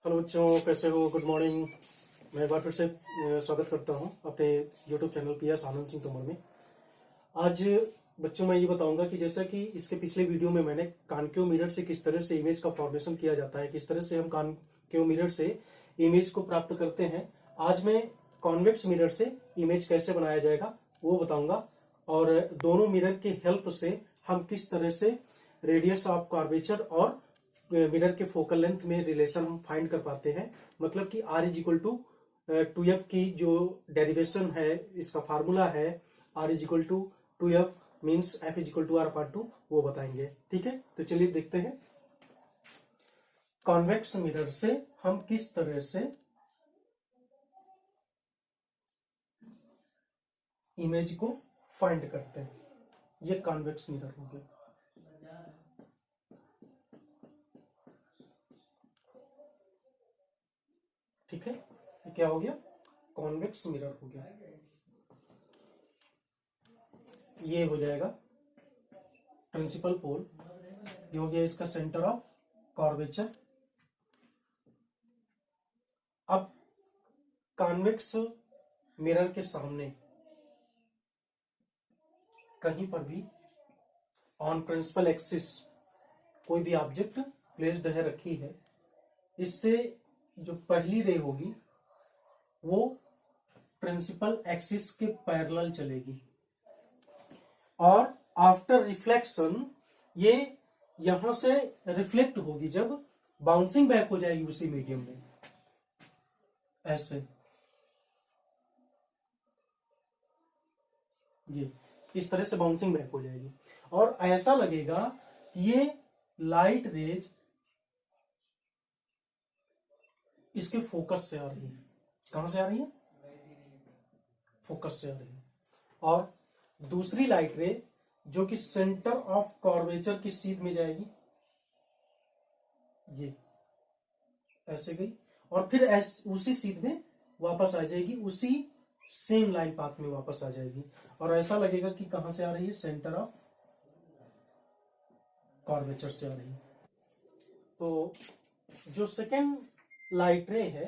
Hello बच्चों, कैसे हो? Good morning. मैं एक बार फिर से स्वागत करता हूं अपने YouTube channel PS Anand Singh Tomar में। आज बच्चों मैं ये बताऊंगा कि जैसा कि इसके पिछले वीडियो में मैंने कॉन्केव मिरर से किस तरह से इमेज का फॉर्मेशन किया जाता है, किस तरह से हम कॉन्केव मिरर से इमेज को प्राप्त करते हैं, आज मैं कॉन्वेक्स मिरर से इमेज कैसे बनाया जाएगा वो बताऊंगा। और दोनों मिरर की हेल्प से हम किस तरह से रेडियस ऑफ कर्वेचर और मिरर के फोकल लेंथ में रिलेशन हम फाइंड कर पाते हैं। मतलब कि R is equal to 2f की जो डेरिवेशन है, इसका फार्मूला है R is equal to 2f means f is equal to R upon 2, वो बताएंगे। ठीक है, तो चलिए देखते हैं कॉन्वेक्स मिरर से हम किस तरह से इमेज को फाइंड करते हैं। ये कॉन्वेक्स मिरर हो गया। ठीक है, ये क्या हो गया? कॉन्वेक्स मिरर हो गया। ये हो जाएगा प्रिंसिपल पोल, ये हो गया इसका सेंटर ऑफ कर्वेचर। अब कॉन्वेक्स मिरर के सामने कहीं पर भी ऑन प्रिंसिपल एक्सिस कोई भी ऑब्जेक्ट प्लेस्ड है, रखी है, इससे जो पहली रे होगी वो प्रिंसिपल एक्सिस के पैरेलल चलेगी और आफ्टर रिफ्लेक्शन ये यहां से रिफ्लेक्ट होगी, जब बाउंसिंग बैक हो जाएगी उसी मीडियम में, ऐसे ये इस तरह से बाउंसिंग बैक हो जाएगी और ऐसा लगेगा कि ये लाइट रेज इसके फोकस से आ रही है। कहां से आ रही है? फोकस से आ रही है। और दूसरी लाइट रे जो कि सेंटर ऑफ कर्वेचर की सीध में जाएगी, ये ऐसे गई और फिर उसी सीध में वापस आ जाएगी, उसी सेम लाइन पाथ में वापस आ जाएगी और ऐसा लगेगा कि कहां से आ रही है? सेंटर ऑफ कर्वेचर से आ रही है। तो जो सेकेंड लाइट रे है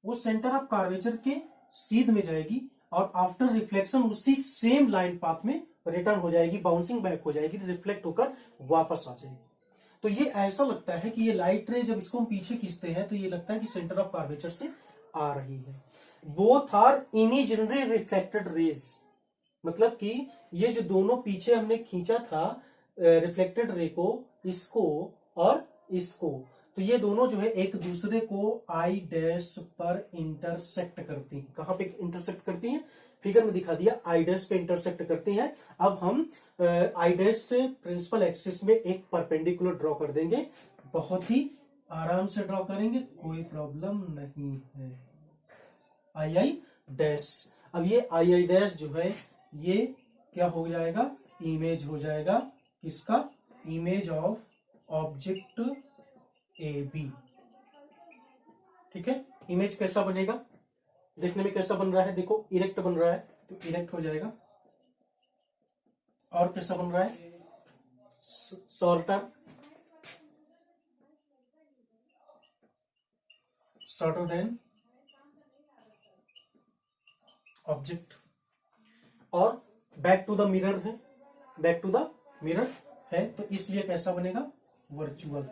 वो सेंटर ऑफ कर्वेचर के सीध में जाएगी और आफ्टर रिफ्लेक्शन उसी सेम लाइन पाथ में रिटर्न हो जाएगी, बाउंसिंग बैक हो जाएगी, रिफ्लेक्ट होकर वापस आ जाएगी। तो ये ऐसा लगता है कि ये लाइट रे जब इसको हम पीछे खींचते हैं तो ये लगता है कि सेंटर ऑफ कर्वेचर से आ रही है। Both are imaginary reflected rays, मतलब कि ये जो दोनों पीछे हमने खींचा था रिफ्लेक्टेड रे को, इसको और इसको, तो ये दोनों जो है एक दूसरे को आई डैश पर इंटरसेक्ट करती हैं। कहां पे इंटरसेक्ट करती हैं? फिगर में दिखा दिया, आई डैश पे इंटरसेक्ट करती हैं। अब हम आई डैश से प्रिंसिपल एक्सिस में एक परपेंडिकुलर ड्रॉ कर देंगे, बहुत ही आराम से ड्रॉ करेंगे, कोई प्रॉब्लम नहीं है। आई आई डैश। अब ये आई आई डैश जो है ये क्या हो जाएगा? इमेज हो जाएगा किसका? Image of object A B. ठीक है, इमेज कैसा बनेगा? देखने में कैसा बन रहा है? देखो इरेक्ट बन रहा है तो इरेक्ट हो जाएगा। और कैसा बन रहा है? Shorter, shorter than object. और बैक टू द मिरर है, बैक टू द मिरर है, तो इसलिए कैसा बनेगा? वर्चुअल।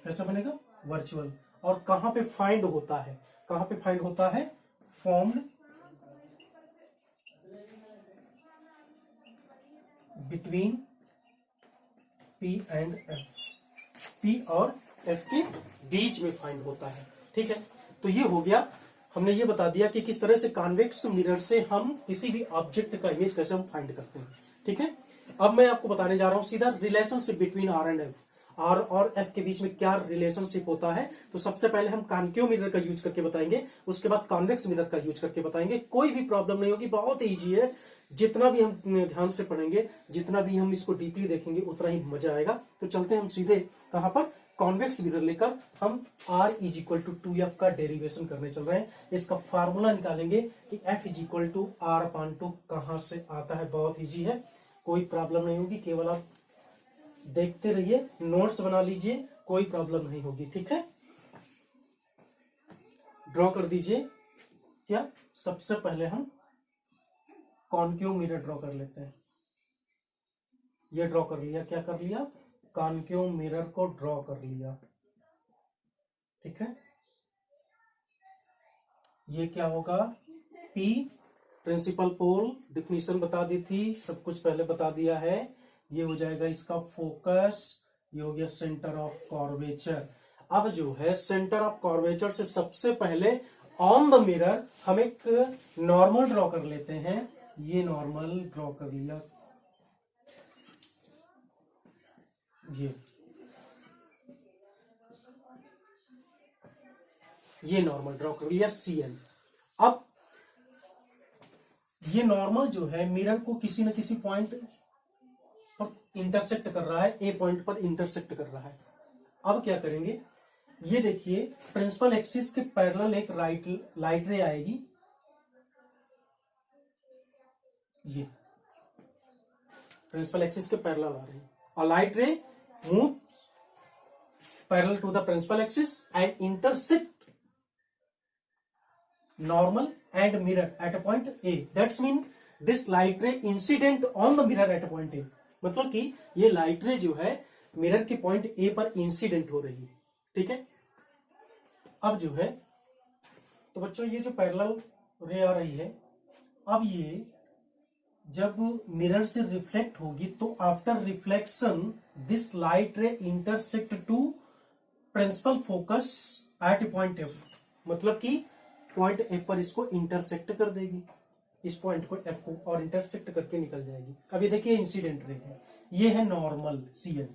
कैसा बनेगा? वर्चुअल। और कहां पे फाइंड होता है? कहां पे फाइंड होता है? Formed between P and F, P और F के बीच में फाइंड होता है। ठीक है, तो ये हो गया, हमने ये बता दिया कि किस तरह से कॉन्वेक्स मिरर से हम किसी भी ऑब्जेक्ट का इमेज कैसे हम फाइंड करते हैं। ठीक है, अब मैं आपको बताने जा रहा हूं सीधा relationship between R and F। R और F के बीच में क्या रिलेशनशिप होता है। तो सबसे पहले हम कॉन्केव मिरर का यूज करके बताएंगे, उसके बाद कॉन्वेक्स मिरर का यूज करके बताएंगे। कोई भी प्रॉब्लम नहीं होगी, बहुत ईजी है। जितना भी हम ध्यान से पढ़ेंगे, जितना भी हम इसको डीपली देखेंगे, उतना ही मजा आएगा। तो चलते हैं हम सीधे कहां पर? कॉन्वेक्स मिरर लेकर हम R is equal to 2f का डेरिवेशन करने चल रहे हैं। इसका फार्मूला निकालेंगे कि F is equal to R upon 2 कहां से आता है। बहुत ईजी है, कोई प्रॉब्लम नहीं होगी, केवल आप देखते रहिए, नोट्स बना लीजिए, कोई प्रॉब्लम नहीं होगी। ठीक है, ड्रॉ कर दीजिए। क्या, सबसे पहले हम कॉनकेव मिरर ड्रॉ कर लेते हैं। ये ड्रॉ कर लिया, क्या कर लिया, कॉनकेव मिरर को ड्रॉ कर लिया। ठीक है, ये क्या होगा, P प्रिंसिपल पोल, डिफिनीशन बता दी थी, सब कुछ पहले बता दिया है। ये हो जाएगा इसका फोकस, ये हो गया सेंटर ऑफ कर्वेचर। अब जो है सेंटर ऑफ कर्वेचर से सबसे पहले ऑन द मिरर हम एक नॉर्मल ड्रॉ कर लेते हैं। ये नॉर्मल ड्रॉ कर लिया, ये नॉर्मल ड्रॉ कर लिया CN। अब ये नॉर्मल जो है मिरर को किसी न किसी पॉइंट पर इंटरसेक्ट कर रहा है, ए पॉइंट पर इंटरसेक्ट कर रहा है। अब क्या करेंगे, ये देखिए प्रिंसिपल एक्सिस के पैरेलल एक लाइट रे आएगी, ये प्रिंसिपल एक्सिस के पैरेलल आ रही है, और light ray move parallel to the principal axis and intersect normal and mirror at a point A. That's mean this light ray incident on the mirror at a point A. मतलब कि ये light रे जो है mirror के point A पर incident हो रही है। ठीक है, अब जो है तो बच्चों ये जो पैरेलल रे आ रही है, अब ये जब मिरर से रिफ्लेक्ट होगी तो after reflection this light ray intersect to principal focus at point F। मतलब कि पॉइंट F पर इसको इंटरसेक्ट कर देगी, इस पॉइंट को F को, और इंटरसेक्ट करके निकल जाएगी। अब ये देखिए इंसिडेंट रे है, ये है नॉर्मल CN।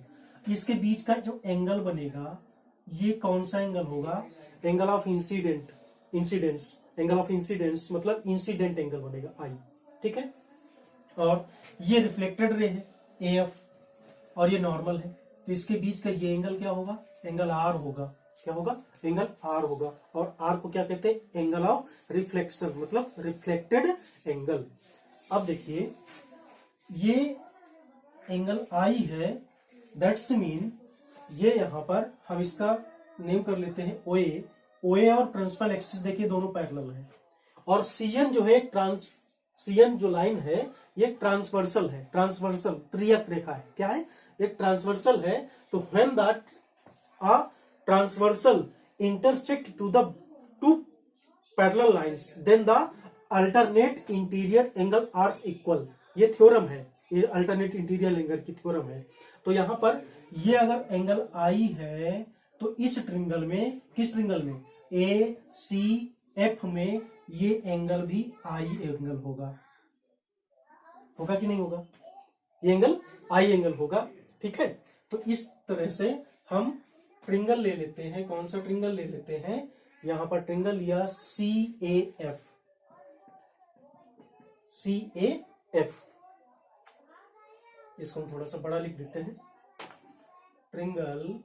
इसके बीच का जो एंगल बनेगा ये कौन सा एंगल होगा, angle of incidence, angle of incidence मतलब इंसिडेंट एंगल बनेगा I। ठीक है, और ये रिफ्लेक्टेड रे है AF, और ये नॉर्मल है, तो इसके बीच का ये एंगल क्या होगा, एंगल R होगा। क्या होगा, एंगल R होगा, और R को क्या कहते हैं, एंगल ऑफ रिफ्लेक्शन मतलब रिफ्लेक्टेड एंगल। अब देखिए ये एंगल I है, दैट्स मीन ये यहां पर हम इसका नेम कर लेते हैं OA और प्रिंसिपल एक्सिस देखिए दोनों पैरेलल है, और CN जो है CN जो लाइन है ये ट्रांसवर्सल है, ट्रांसवर्सल त्रियक रेखा है। क्या है, एक ट्रांसवर्सल है। तो when that a transversal intersect to the two parallel lines then the alternate interior angle are equal। ये थ्योरम है, ये अल्टरनेट इंटीरियर एंगल की थ्योरम है। तो यहां पर ये अगर एंगल I है तो इस ट्रिंगल में, किस ट्रिंगल में, ACF में ये एंगल भी I एंगल होगा कि नहीं होगा, ये एंगल I एंगल होगा। ठीक है, तो इस तरह से हम ट्रिंगल ले लेते हैं। कौन सा ट्रिंगल ले लेते हैं, यहां पर ट्रिंगल लिया CAF, इसको हम थोड़ा सा बड़ा लिख देते हैं, ट्रिंगल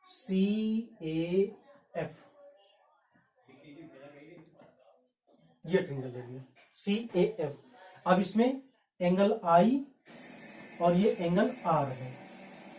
CAF, ये ट्रिंगल ले लिया CAF। अब इसमें एंगल I और ये एंगल R है।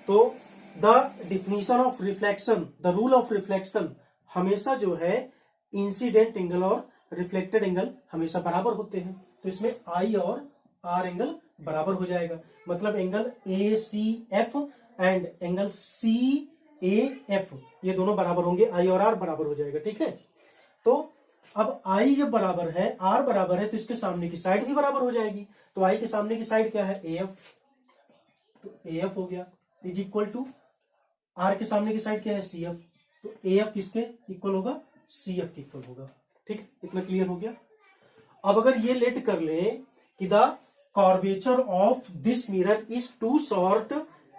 तो the definition of reflection, the rule of reflection, हमेशा जो है इंसिडेंट एंगल और रिफ्लेक्टेड एंगल हमेशा बराबर होते हैं। तो इसमें I और R एंगल बराबर हो जाएगा, मतलब angle ACF and angle CAF ये दोनों बराबर होंगे, I और R बराबर हो जाएगा। ठीक है, तो अब I जब बराबर है, R बराबर है, तो इसके सामने की साइड भी बराबर हो जाएगी। तो I के सामने की साइड क्या है, AF, तो AF हो गया इज इक्वल टू R के सामने की साइड क्या है, CF, तो AF किसके इक्वल होगा, CF के इक्वल होगा। ठीक, इतना क्लियर हो गया। अब अगर ये लेट कर ले कि the curvature of this mirror is too short,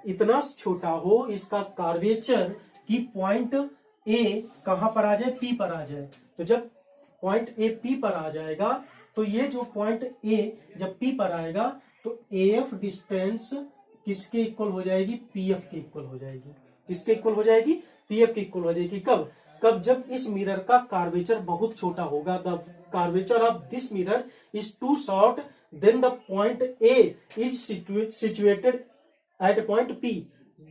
इतना छोटा हो इसका कर्वेचर कि पॉइंट A कहां पर आ जाए, P पर आ जाए। तो जब पॉइंट A P पर आ जाएगा तो ये जो पॉइंट A जब P पर आएगा तो AF डिस्टेंस किसके इक्वल हो जाएगी, PF के इक्वल हो जाएगी। किसके इक्वल हो जाएगी, PF के इक्वल हो जाएगी। कब जब इस मिरर का कर्वेचर बहुत छोटा होगा। The curvature of this mirror is too short then the point A is situated at point P,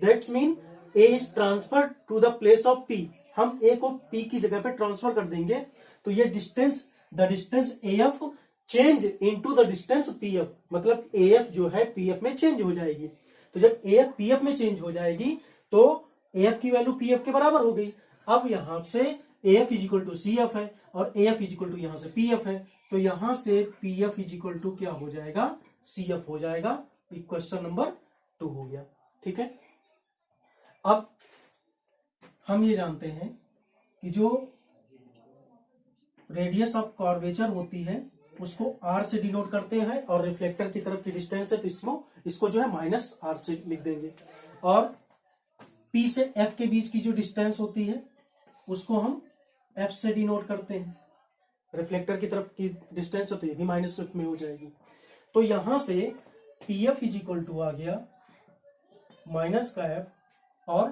that's mean A is transferred to the place of P। हम ए को पी की जगह पे ट्रांसफर कर देंगे तो ये distance, the distance F change into the distance PF, मतलब एफ जो है पीएफ में चेंज हो जाएगी। तो जब एफ पीएफ में चेंज हो जाएगी तो एफ की वैल्यू पीएफ के बराबर हो गई। अब यहां से F is equal to C F है और एफ इज इक्वल टू यहां से पीएफ है, तो यहां से पीएफ इज इक्वल टू क्या हो जाएगा, सीएफ हो जाएगा। क्वेश्चन नंबर 2 हो गया। ठीक है, अब हम ये जानते हैं कि जो रेडियस ऑफ कर्वेचर होती है उसको आर से डिनोट करते हैं और रिफ्लेक्टर की तरफ की डिस्टेंस है तो इसको जो है माइनस आर से लिख देंगे, और पी से एफ के बीच की जो डिस्टेंस होती है उसको हम एफ से डिनोट करते हैं, रिफ्लेक्टर की तरफ की डिस्टेंस है तो ये भी माइनस में हो जाएगी। तो यहां से P F is equal to आ गया माइनस का एफ और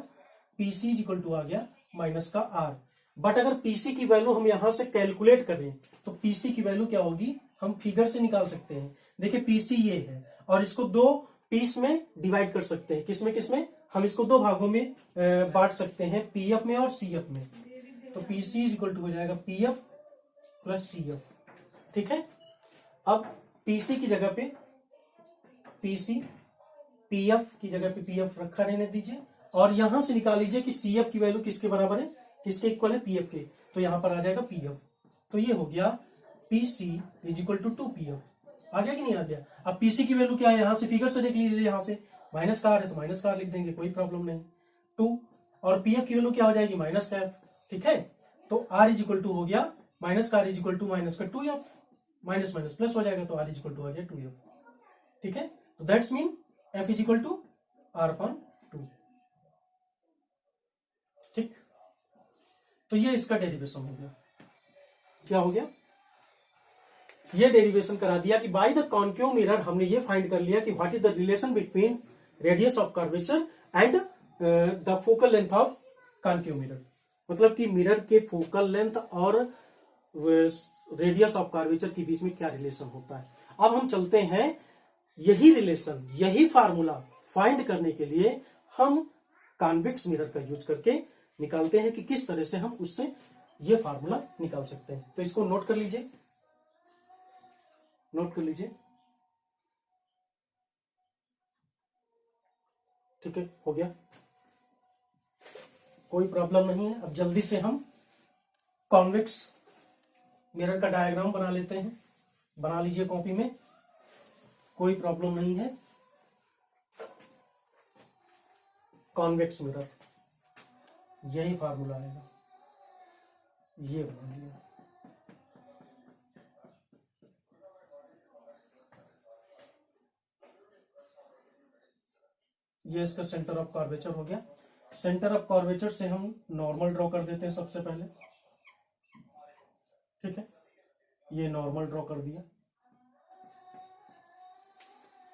पीसी इज इक्वल टू आ गया माइनस का आर। बट अगर पीसी की वैल्यू हम यहां से कैलकुलेट करें तो पीसी की वैल्यू क्या होगी, हम फिगर से निकाल सकते हैं। देखिए पीसी ये है और इसको 2 पीस में डिवाइड कर सकते हैं। किसमें किसमें, हम इसको 2 भागों में बांट सकते हैं, पीएफ में और सीएफ में। तो पीसी इज इक्वल टू हो जाएगा पीएफ प्लस सीएफ। ठीक है, अब पीसी की जगह पे पीसी, पीएफ की जगह पे पीएफ रखा रहने दीजिए और यहां से निकाल लीजिए कि सीएफ की वैल्यू किसके बराबर है, किसके इक्वल है, पीएफ के। तो यहां पर आ जाएगा पीएफ, तो ये हो गया PC is equal to 2pf। आ गया कि नहीं आ गया। अब पीसी की वैल्यू क्या है, यहां से फिगर से देख लीजिए, यहां से माइनस का आर है तो माइनस का आर लिख देंगे, कोई प्रॉब्लम नहीं। 2 और पीएफ की वैल्यू क्या हो जाएगी, माइनस का एफ। ठीक है, तो आर इज इक्वल टू हो गया माइनस का R is equal to minus का 2f, माइनस माइनस प्लस हो जाएगा तो आर इज इक्वल टू आ गया 2f। ठीक है, तो that's mean F is equal to R upon 2। ठीक, तो ये इसका डेरिवेशन हो गया। क्या हो गया, ये डेरिवेशन करा दिया कि बाय द कॉन्केव मिरर हमने ये फाइंड कर लिया कि what is the relation between radius of curvature and the focal length of concave mirror. मतलब कि मिरर के फोकल लेंथ और रेडियस ऑफ कर्वेचर के बीच में क्या रिलेशन होता है। अब हम चलते हैं, यही रिलेशन, यही फार्मूला फाइंड करने के लिए हम कॉन्वेक्स मिरर का यूज करके निकालते हैं कि किस तरह से हम उससे ये फार्मूला निकाल सकते हैं। तो इसको नोट कर लीजिए, नोट कर लीजिए। ठीक है, हो गया, कोई प्रॉब्लम नहीं है। अब जल्दी से हम कॉन्वेक्स मिरर का डायग्राम बना लेते हैं। बना लीजिए कॉपी में, कोई प्रॉब्लम नहीं है। कॉन्वेक्स मिरर, यही फार्मूला आएगा, ये बना लिया। ये इसका सेंटर ऑफ कर्वेचर हो गया। सेंटर ऑफ कर्वेचर से हम नॉर्मल ड्रॉ कर देते हैं सबसे पहले। ठीक है, ये नॉर्मल ड्रॉ कर दिया।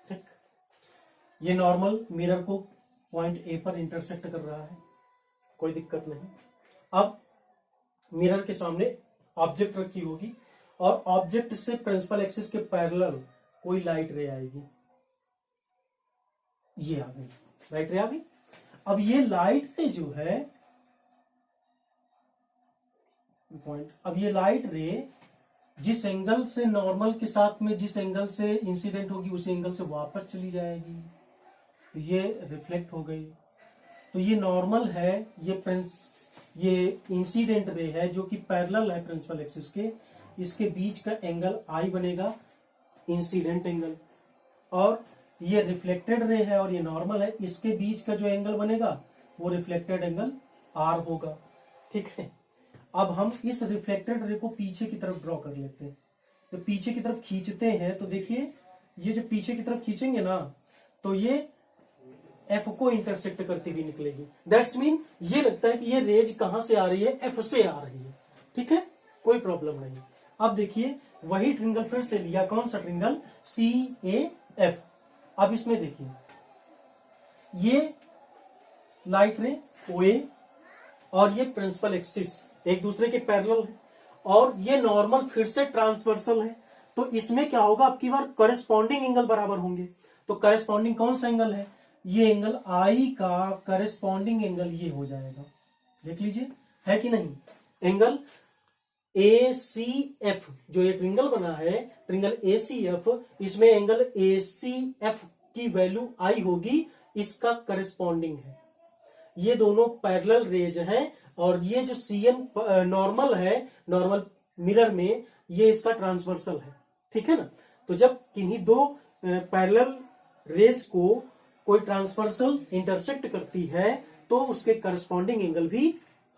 ठीक, ये नॉर्मल मिरर को पॉइंट ए पर इंटरसेक्ट कर रहा है, कोई दिक्कत नहीं। अब मिरर के सामने ऑब्जेक्ट रखी होगी और ऑब्जेक्ट से प्रिंसिपल एक्सिस के पैरेलल कोई लाइट रे आएगी, ये आ गई लाइट रे आ गई। अब ये लाइट रे जो है पॉइंट, अब ये लाइट रे जिस एंगल से नॉर्मल के साथ में जिस एंगल से इंसिडेंट होगी उस एंगल से वापस चली जाएगी, तो ये रिफ्लेक्ट हो गई। तो ये नॉर्मल है, ये इंसिडेंट रे है जो कि पैरेलल है प्रिंसिपल एक्सिस के, इसके बीच का एंगल आई बनेगा इंसिडेंट एंगल, और ये रिफ्लेक्टेड रे है और ये नॉर्मल है, इसके बीच का जो एंगल बनेगा वो रिफ्लेक्टेड एंगल आर होगा। ठीक है, अब हम इस रिफ्लेक्टेड रे को पीछे की तरफ ड्रॉ कर लेते हैं। तो पीछे की तरफ खींचते हैं तो देखिए ये जो पीछे की तरफ खींचेंगे ना तो ये एफ को इंटरसेक्ट करती हुई निकलेगी। दैट्स मीन ये लगता है कि ये रेज कहां से आ रही है, एफ से आ रही है। ठीक है, कोई प्रॉब्लम नहीं। अब देखिए वही ट्रिंगल फिर से लिया, कौन सा ट्रिंगल, CAF। अब इसमें देखिए ये लाइट रे OA और ये प्रिंसिपल एक्सिस एक दूसरे के पैरेलल है और ये नॉर्मल फिर से ट्रांसवर्सल है, तो इसमें क्या होगा, आपकी बार कॉरेस्पॉन्डिंग एंगल बराबर होंगे। तो कॉरेस्पॉन्डिंग कौन सा एंगल है, ये एंगल आई का कॉरेस्पॉन्डिंग एंगल ये हो जाएगा। देख लीजिए है कि नहीं। एंगल ACF जो ये ट्रिंगल बना है, ट्रिंगल ACF, इसमें एंगल ACF की वैल्यू आई होगी, इसका करस्पॉन्डिंग है। ये दोनों पैरेलल रेज हैं और ये जो CN नॉर्मल है, नॉर्मल मिरर में, ये इसका ट्रांसवर्सल है, ठीक है ना। तो जब किन्हीं दो पैरेलल रेज को कोई ट्रांसवर्सल इंटरसेक्ट करती है तो उसके करस्पॉन्डिंग एंगल भी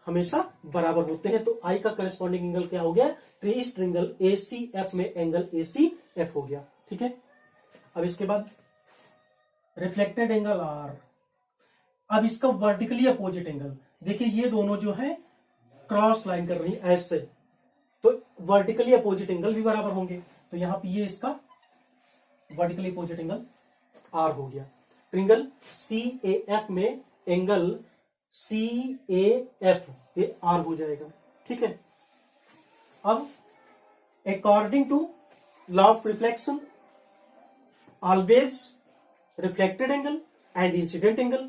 हमेशा बराबर होते हैं। तो आई का करस्पॉन्डिंग एंगल क्या हो गया, इस ट्रिंगल ACF में एंगल ACF हो गया, ठीक है। अब इसके बाद रिफ्लेक्टेड एंगल R। अब इसका वर्टिकली अपोजिट एंगल, देखिए ये दोनों जो है क्रॉस लाइन कर रही है ऐसे, तो वर्टिकली अपोजिट एंगल भी बराबर होंगे। तो यहां पे ये इसका वर्टिकली अपोजिट एंगल R हो गया। ट्रिंगल CAF में एंगल CAF ये R हो जाएगा, ठीक है। अब according to law of reflection, always reflected angle and incident angle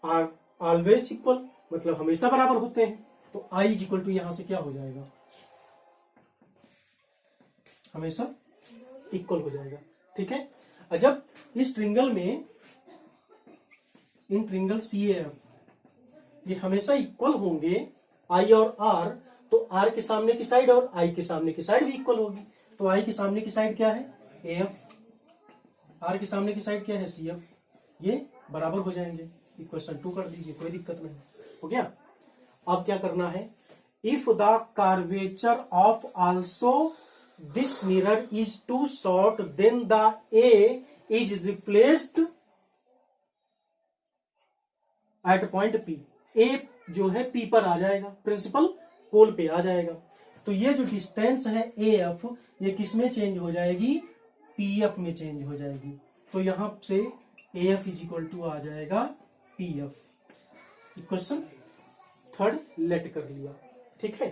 are always equal, मतलब हमेशा बराबर होते हैं। तो I इज इक्वल टू यहां से क्या हो जाएगा, हमेशा इक्वल हो जाएगा, ठीक है। जब इस ट्रिंगल में, इन ट्रिंगल CAF ये हमेशा इक्वल होंगे I और R, तो R के सामने की साइड और I के सामने की साइड भी इक्वल होगी। तो I के सामने की साइड क्या है AF, R के सामने की साइड क्या है CF, ये बराबर हो जाएंगे। इक्वेशन 2 कर दीजिए, कोई दिक्कत नहीं, हो गया। अब क्या करना है, if the curvature of also this mirror is too short then the A is replaced at point P। A जो है P पर आ जाएगा, प्रिंसिपल पोल पे आ जाएगा। तो ये जो डिस्टेंस है AF, ये किस में चेंज हो जाएगी, PF में चेंज हो जाएगी। तो यहां से AF इज इक्वल टू आ जाएगा PF। इक्वेशन 3 लेट कर लिया, ठीक है,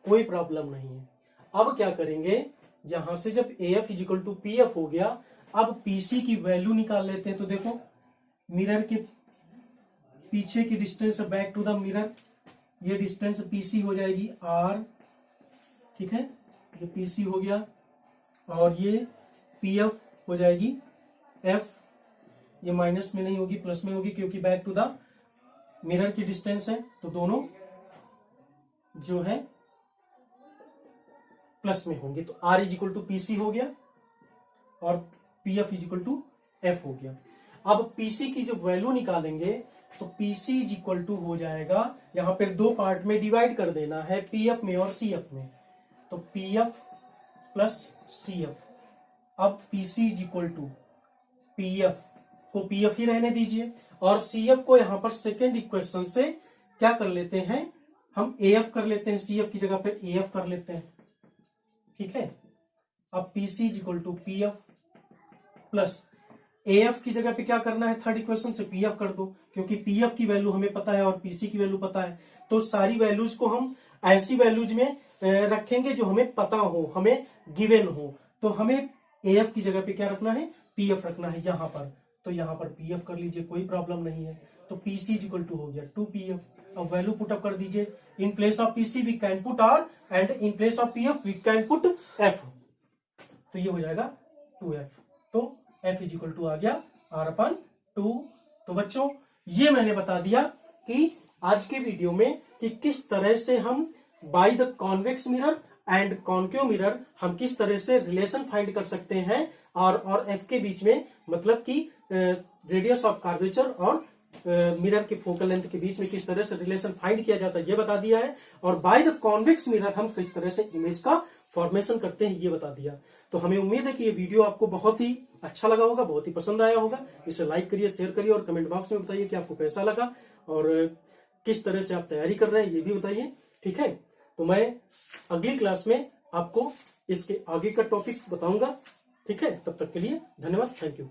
कोई प्रॉब्लम नहीं है। अब क्या करेंगे, यहां से जब AF is equal to PF हो गया, अब PC की वैल्यू निकाल लेते हैं। तो देखो मिरर के पीछे की distance back to the mirror, ये डिस्टेंस PC हो जाएगी R, ठीक है, ये PC हो गया, और ये PF हो जाएगी F। ये माइनस में नहीं होगी, प्लस में होगी, क्योंकि बैक टू द मिरर की डिस्टेंस है, तो दोनों जो है प्लस में होंगे। तो R is equal to PC हो गया और PF is equal to F हो गया। अब PC की जो वैल्यू निकालेंगे तो PC इज इक्वल टू हो जाएगा, यहां पर दो पार्ट में डिवाइड कर देना है, PF में और CF में। तो PF प्लस CF। अब PC is equal to PF को PF ही रहने दीजिए, और CF को यहां पर सेकेंड इक्वेशन से क्या कर लेते हैं, हम AF कर लेते हैं, CF की जगह पे AF कर लेते हैं, ठीक है। अब PC is equal to PF plus AF की जगह पे क्या करना है, थर्ड इक्वेशन से PF कर दो, क्योंकि PF की वैल्यू हमें पता है और PC की वैल्यू पता है। तो सारी वैल्यूज को हम ऐसी वैल्यूज में रखेंगे जो हमें पता हो, हमें गिवन हो। तो हमें AF की जगह पे क्या रखना है, PF रखना है यहां पर। तो यहां पर PF कर लीजिए, कोई प्रॉब्लम नहीं है। तो PC इज इक्वल टू हो गया 2PF। अब वैल्यू पुट अप कर दीजिए, in place of PC we can put R and in place of PF we can put F। तो ये हो जाएगा 2F। तो F इज इक्वल टू आ गया R/2। तो बच्चों ये मैंने बता दिया कि आज के वीडियो में कि किस तरह से हम by the convex mirror and concave mirror हम किस तरह से रिलेशन फाइंड कर सकते हैं, और F के बीच में, मतलब कि रेडियस ऑफ कर्वेचर और मिरर के फोकल लेंथ के बीच में किस तरह से रिलेशन फाइंड किया जाता है ये बता दिया है। और बाय द कॉन्वेक्स मिरर हम किस तरह से इमेज का फॉर्मेशन करते हैं ये बता दिया। तो हमें उम्मीद है कि ये वीडियो आपको बहुत ही अच्छा लगा होगा, बहुत ही पसंद आया होगा। इसे लाइक करिए, शेयर करिए और कमेंट बॉक्स में बताइए कि आपको कैसा लगा और किस तरह से आप तैयारी कर रहे हैं ये भी बताइए, ठीक है। तो मैं अगली क्लास में आपको इसके आगे का टॉपिक बताऊंगा, ठीक है। तब तक के लिए धन्यवाद, थैंक यू।